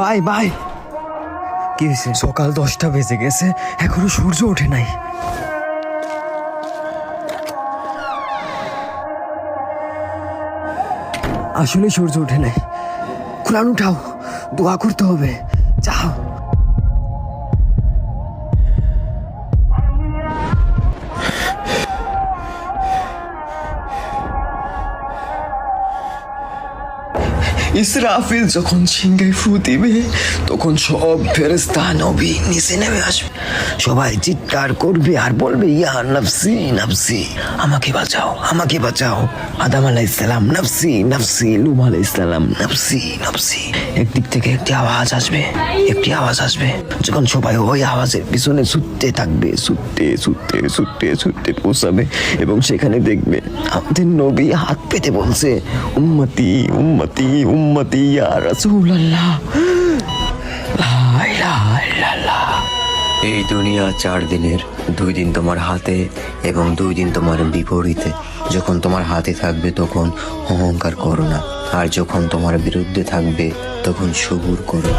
Bye bye. কি হয়েছে? সকাল 10টা বেজে গেছে, এখনো সূর্য ওঠে নাই। আসলে সূর্য ওঠে নাই। কোরআন উঠাও, দোয়া করতে হবে, যাও। ইসরাফিল যখন সিংহে ফু দিবে তখন সব ফেরেশতা নবী নিচে নেমে আসবে। সবাই চিৎকার করবে আর বলবে, ইয়া নফসি নফসি, আমাকে বাঁচাও, আমাকে বাঁচাও। আদম আলাইহিস সালাম নফসি নফসি, নূহ আলাইহিস সালাম নফসি নফসি। একদিক থেকে একটি আওয়াজ আসবে, একটি আওয়াজ আসবে। যখন সবাই ওই আওয়াজের পিছনে ছুটতে থাকবে, ছুটতে ছুটতে ছুটতে ছুটতে পৌঁছাবে এবং সেখানে দেখবে আমাদের নবী হাত পেতে বলছে, উম্মতি উম্মতি উম্মতি ইয়া রাসূলুল্লাহ, লা ইলাহা ইল্লাল্লাহ। এই দুনিয়া 4 দিনের, 2 দিন তোমার হাতে এবং 2 দিন তোমার বিপরীতে। যখন তোমার হাতে থাকবে তখন অহংকার করো না, আর যখন তোমার বিরুদ্ধে থাকবে তখন সবুর করো।